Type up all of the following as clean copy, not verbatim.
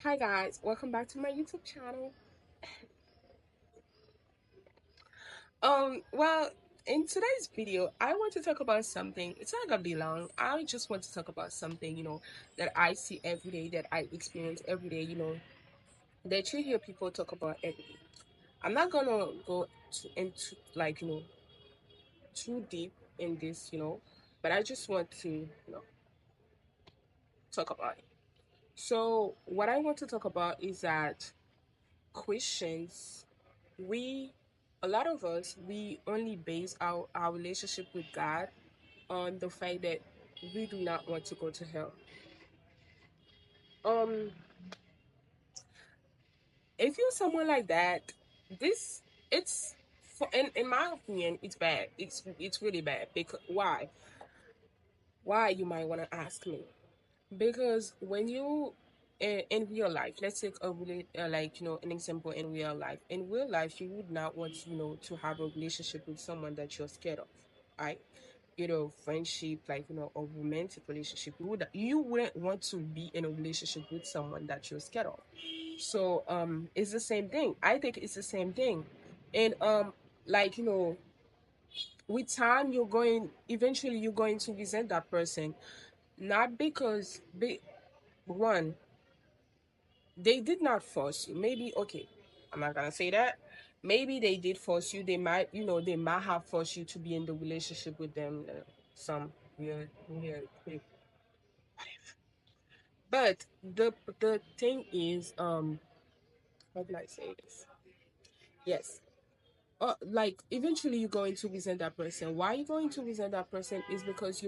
Hi guys, welcome back to my YouTube channel. Well, in today's video, I want to talk about something. It's not gonna be long. I just want to talk about something, that I see every day, that I experience every day, that you hear people talk about every day. I'm not gonna go into like, too deep in this, but I just want to, talk about it. So what I want to talk about is that Christians, we a lot of us, we only base our relationship with God on the fact that we do not want to go to hell. um if you're someone like that, this it's in my opinion, it's bad. It's really bad. Because why, you might want to ask me. Because when you in real life, let's take a really like, an example. In real life, you would not want, to have a relationship with someone that you're scared of, right? Friendship, like, a romantic relationship, you wouldn't want to be in a relationship with someone that you're scared of. So it's the same thing. I think it's the same thing. And like, with time, you're going to resent that person. Not because one, they did not force you. Maybe, okay, I'm not gonna say that. Maybe they did force you. They might have forced you to be in the relationship with them. Some weird, quick. But the thing is, how can I say this? Yes. Like, eventually you're going to resent that person. Why you going to resent that person is because,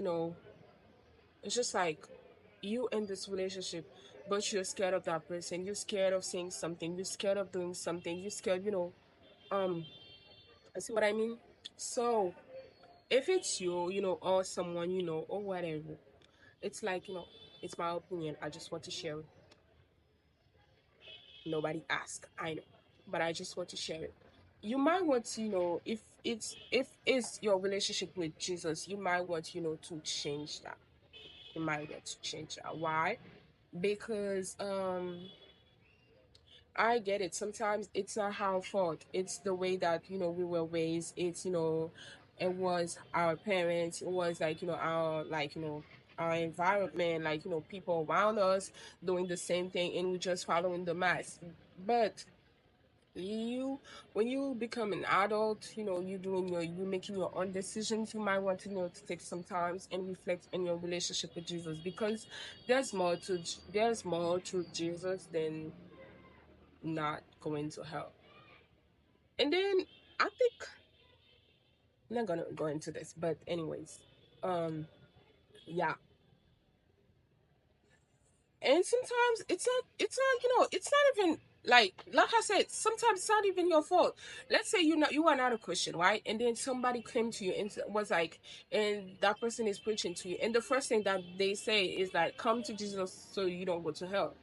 it's just like, you in this relationship, but you're scared of that person. You're scared of saying something. You're scared of doing something. You're scared, um, I see what I mean? So if it's you, or someone, or whatever, it's like, it's my opinion. I just want to share it. Nobody asked, I know, but I just want to share it. You might want to, if it's your relationship with Jesus, you might want, to change that. You might want to change that. Why? Because I get it. Sometimes it's not our fault. It's the way that, we were raised. It was our parents. It was like, our environment, like, people around us doing the same thing, and we just following the mass. But you when you become an adult, you making your own decisions, you might want to, to take some time and reflect on your relationship with Jesus, because there's more to Jesus than not going to hell. And then I think I'm not gonna go into this, but anyways, yeah. And sometimes it's not even like I said, sometimes it's not even your fault. Let's say you are not a Christian, right? And then somebody came to you and was like, and that person is preaching to you, and the first thing that they say is that, come to Jesus so you don't go to hell.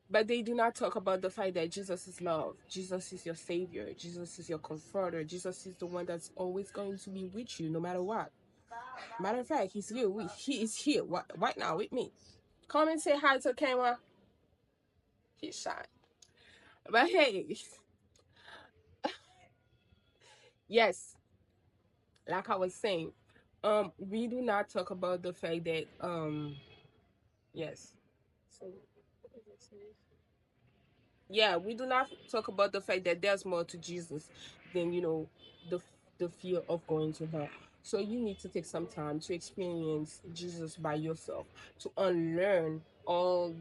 But they do not talk about the fact that Jesus is love. Jesus is your savior. Jesus is your comforter. Jesus is the one that's always going to be with you no matter what. Matter of fact, he is here right now with me. Come and say hi to the camera. He's shy. But hey, yes, like I was saying, we do not talk about the fact that yes. So yeah, we do not talk about the fact that there's more to Jesus than, the the fear of going to hell. So you need to take some time to experience Jesus by yourself, to unlearn all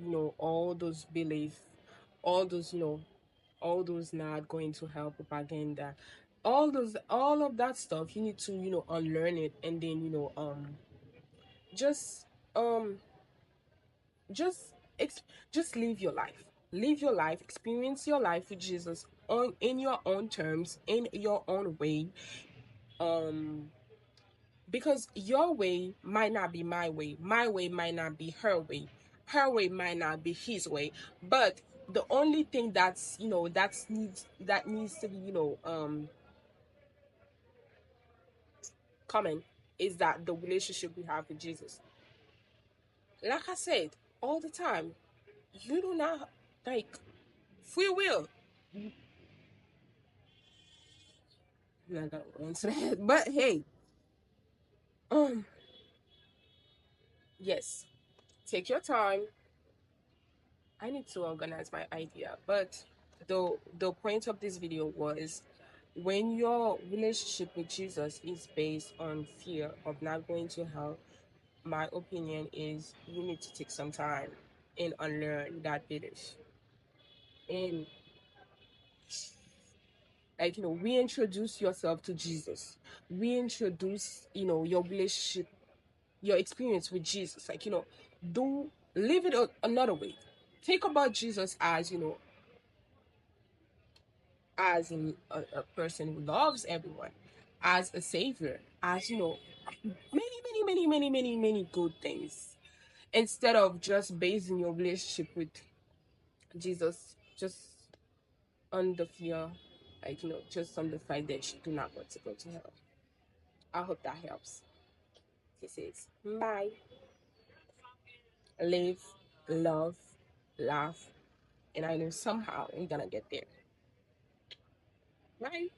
those beliefs, all those, all those not going to hell propaganda, all of that stuff. You need to, unlearn it, and then, just um just ex- just live your life. Live your life, experience your life with Jesus on in your own terms, in your own way. um because your way might not be my way might not be her way might not be his way. But the only thing that needs to be, common, is that the relationship we have with Jesus. Like I said, all the time. You do not like free will. I'm not gonna go into that, but hey, um, yes, take your time. I need to organize my idea, but the point of this video was when your relationship with Jesus is based on fear of not going to hell, my opinion is you need to take some time and unlearn that belief. And like reintroduce yourself to Jesus. Reintroduce, your relationship, your experience with Jesus. Like, do live it another way. Think about Jesus as, as a person who loves everyone, as a savior, as many good things, instead of just basing your relationship with Jesus just on the fear, like just on the fact that you do not want to go to hell. I hope that helps. This is bye. Live, love, laugh, and I know somehow we're gonna get there. Bye.